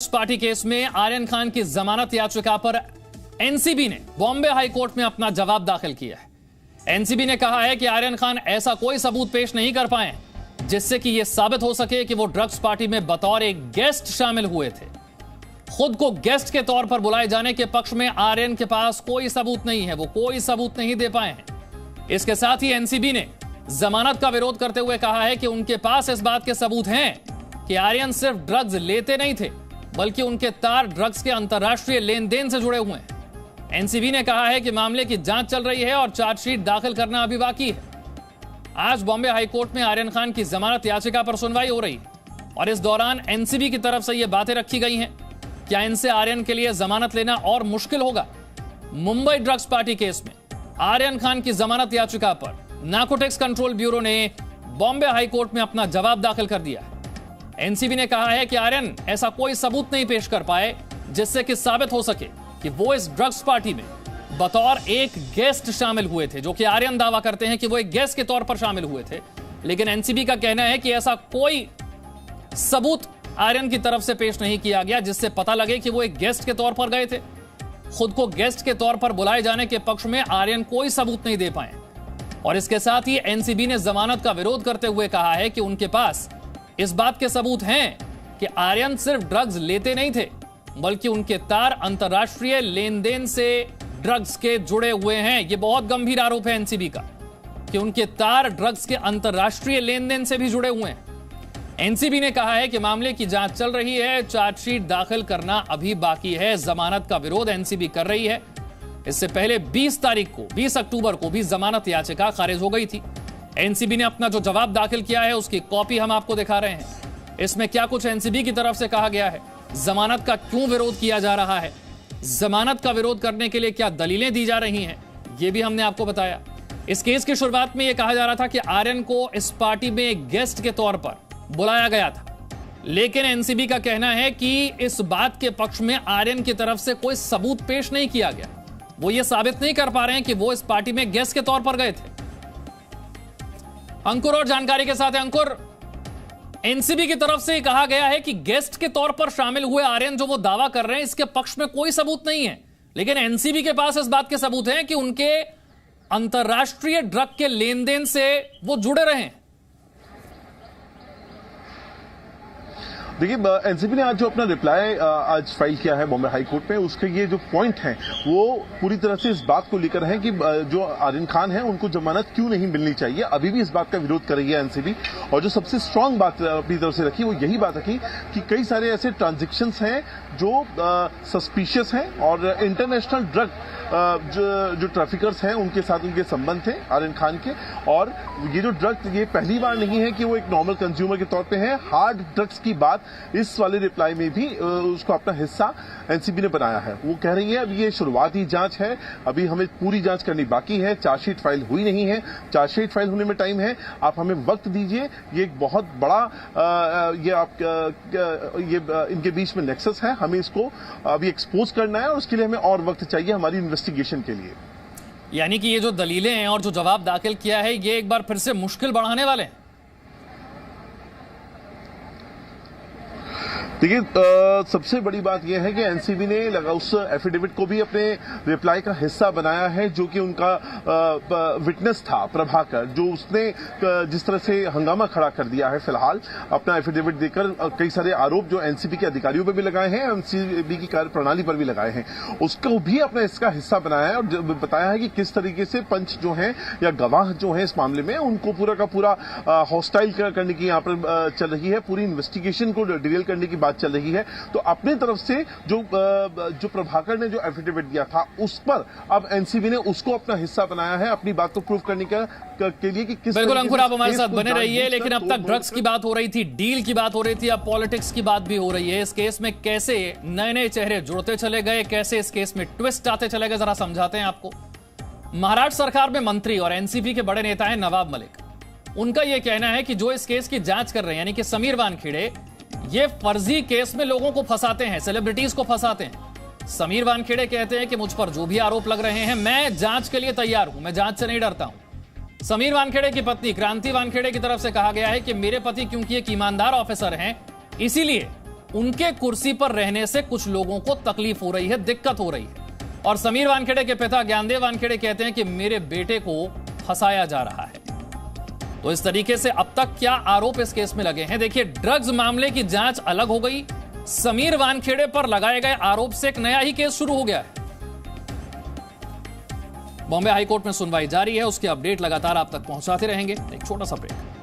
Party case में आर्यन खान की जमानत याचिका पर एनसीबी ने बॉम्बे हाई कोर्ट में अपना जवाब दाखिल किया है। एनसीबी ने कहा है कि आर्यन खान ऐसा कोई सबूत पेश नहीं कर पाए जिससे कि यह साबित हो सके कि वो ड्रग्स पार्टी में बतौर एक गेस्ट शामिल हुए थे। खुद को गेस्ट के तौर पर बुलाए जाने के पक्ष में आर्यन के पास कोई सबूत नहीं है, वो कोई सबूत नहीं दे पाए हैं। इसके साथ ही एनसीबी ने जमानत का विरोध करते हुए कहा है कि उनके पास इस बात के सबूत हैं कि आर्यन सिर्फ ड्रग्स लेते नहीं थे बल्कि उनके तार ड्रग्स के अंतर्राष्ट्रीय लेन देन से जुड़े हुए हैं। एनसीबी ने कहा है कि मामले की जांच चल रही है और चार्जशीट दाखिल करना अभी बाकी है। आज बॉम्बे हाई कोर्ट में आर्यन खान की जमानत याचिका पर सुनवाई हो रही है और इस दौरान एनसीबी की तरफ से यह बातें रखी गई हैं। क्या इनसे आर्यन के लिए जमानत लेना और मुश्किल होगा? मुंबई ड्रग्स पार्टी केस में आर्यन खान की जमानत याचिका पर नारकोटिक्स कंट्रोल ब्यूरो ने बॉम्बे हाई कोर्ट में अपना जवाब दाखिल कर दिया है। एनसीबी ने कहा है कि आर्यन ऐसा कोई सबूत नहीं पेश कर पाए जिससे कि साबित हो सके कि वो इस ड्रग्स पार्टी में बतौर एक गेस्ट शामिल हुए थे, जो कि आर्यन दावा करते हैं कि वो एक गेस्ट के तौर पर शामिल हुए थे। लेकिन एनसीबी का कहना है कि ऐसा कोई सबूत आर्यन की तरफ से पेश नहीं किया गया जिससे पता लगे कि वो एक गेस्ट के तौर पर गए थे। खुद को गेस्ट के तौर पर बुलाए जाने के पक्ष में आर्यन कोई सबूत नहीं दे पाए और इसके साथ ही एनसीबी ने जमानत का विरोध करते हुए कहा है कि उनके पास इस बात के सबूत हैं कि आर्यन सिर्फ ड्रग्स लेते नहीं थे बल्कि उनके तार अंतर्राष्ट्रीय लेन देन से ड्रग्स के जुड़े हुए हैं। यह बहुत गंभीर आरोप है एनसीबी का कि उनके तार ड्रग्स के अंतर्राष्ट्रीय लेन देन से भी जुड़े हुए हैं। एनसीबी ने कहा है कि मामले की जांच चल रही है, चार्जशीट दाखिल करना अभी बाकी है। जमानत का विरोध एनसीबी कर रही है। इससे पहले 20 अक्टूबर को भी जमानत याचिका खारिज हो गई थी। एनसीबी ने अपना जो जवाब दाखिल किया है उसकी कॉपी हम आपको दिखा रहे हैं। इसमें क्या कुछ एनसीबी की तरफ से कहा गया है, जमानत का क्यों विरोध किया जा रहा है, जमानत का विरोध करने के लिए क्या दलीलें दी जा रही हैं, यह भी हमने आपको बताया। इस केस की शुरुआत में यह कहा जा रहा था कि आर्यन को इस पार्टी में एक गेस्ट के तौर पर बुलाया गया था, लेकिन एनसीबी का कहना है कि इस बात के पक्ष में आर्यन की तरफ से कोई सबूत पेश नहीं किया गया। वो ये साबित नहीं कर पा रहे हैं कि वो इस पार्टी में गेस्ट के तौर पर गए थे। अंकुर और जानकारी के साथ है। अंकुर, एनसीबी की तरफ से कहा गया है कि गेस्ट के तौर पर शामिल हुए आर्यन जो वो दावा कर रहे हैं इसके पक्ष में कोई सबूत नहीं है, लेकिन एनसीबी के पास इस बात के सबूत हैं कि उनके अंतर्राष्ट्रीय ड्रग के लेन देन से वो जुड़े रहे हैं। देखिए, एनसीबी ने आज जो अपना रिप्लाई आज फाइल किया है बॉम्बे हाई कोर्ट में, उसके ये जो पॉइंट हैं वो पूरी तरह से इस बात को लेकर है कि जो आर्यन खान है उनको जमानत क्यों नहीं मिलनी चाहिए। अभी भी इस बात का विरोध कर रही है एनसीबी और जो सबसे स्ट्रांग बात अपनी तरफ से रखी वो यही बात रखी कि कई सारे ऐसे ट्रांजेक्शंस हैं जो सस्पिशियस हैं और इंटरनेशनल ड्रग जो ट्रैफिकर्स हैं उनके साथ उनके संबंध थे आर्यन खान के। और ये जो ड्रग, ये पहली बार नहीं है कि वो एक नॉर्मल कंज्यूमर के तौर पे है। हार्ड ड्रग्स की बात इस वाले रिप्लाई में भी उसको अपना हिस्सा एनसीबी ने बनाया है। वो कह रही है अब ये शुरुआती जांच है, अभी हमें पूरी जांच करनी बाकी है, चार्जशीट फाइल हुई नहीं है, चार्जशीट फाइल होने में टाइम है, आप हमें वक्त दीजिए। ये एक बहुत बड़ा ये इनके बीच में नेक्सस है, हमें इसको अभी एक्सपोज करना है और उसके लिए हमें और वक्त चाहिए हमारी इन्वेस्टिगेशन के लिए। यानी कि ये जो दलीलें हैं और जो जवाब दाखिल किया है ये एक बार फिर से मुश्किल बढ़ाने वाले हैं। देखिए, सबसे बड़ी बात यह है कि एनसीबी ने उस एफिडेविट को भी अपने रिप्लाई का हिस्सा बनाया है जो कि उनका विटनेस था प्रभाकर, जो उसने जिस तरह से हंगामा खड़ा कर दिया है फिलहाल अपना एफिडेविट देकर। कई सारे आरोप जो एनसीबी के अधिकारियों पर भी लगाए हैं, एनसीबी की कार्य प्रणाली पर भी लगाए हैं, उसको भी अपना इसका हिस्सा बनाया है और बताया है कि किस तरीके से पंच जो हैं या गवाह जो हैं इस मामले में उनको पूरा का पूरा हॉस्टाइल करने की यहाँ पर चल रही है, पूरी इन्वेस्टिगेशन को डिटेल करने की बात चल रही है। तो अपनी तरफ से जो प्रभाकर ने जो एफिडेविट दिया था उस पर अब एनसीबी ने उसको अपना हिस्सा बनाया है अपनी बात को प्रूव करने के लिए कि किस। बिल्कुल अंकुर, आप हमारे साथ बने रहिए। लेकिन अब तक ड्रग्स की बात हो रही थी, डील की बात हो रही थी, अब पॉलिटिक्स की बात भी हो रही है। इस केस में कैसे नए नए चेहरे जुड़ते चले गए, कैसे इस केस में ट्विस्ट आते चले गए, जरा समझाते हैं आपको। महाराष्ट्र सरकार में मंत्री और एनसीपी के बड़े नेता हैं नवाब मलिक। उनका यह कहना है कि जो इस केस की जांच कर रहे हैं यानी कि समीर वानखेड़े, ये फर्जी केस में लोगों को फंसाते हैं, सेलिब्रिटीज को फंसाते हैं। समीर वानखेड़े कहते हैं कि मुझ पर जो भी आरोप लग रहे हैं मैं जांच के लिए तैयार हूं, मैं जांच से नहीं डरता हूं। समीर वानखेड़े की पत्नी क्रांति वानखेड़े की तरफ से कहा गया है कि मेरे पति क्योंकि एक ईमानदार ऑफिसर हैं इसीलिए उनके कुर्सी पर रहने से कुछ लोगों को तकलीफ हो रही है, दिक्कत हो रही है। और समीर वानखेड़े के पिता ज्ञानदेव वानखेड़े कहते हैं कि मेरे बेटे को फंसाया जा रहा है। तो इस तरीके से अब तक क्या आरोप इस केस में लगे हैं, देखिए। ड्रग्स मामले की जांच अलग हो गई, समीर वानखेड़े पर लगाए गए आरोप से एक नया ही केस शुरू हो गया है। बॉम्बे हाईकोर्ट में सुनवाई जारी है, उसकी अपडेट लगातार आप तक पहुंचाते रहेंगे। एक छोटा सा ब्रेक।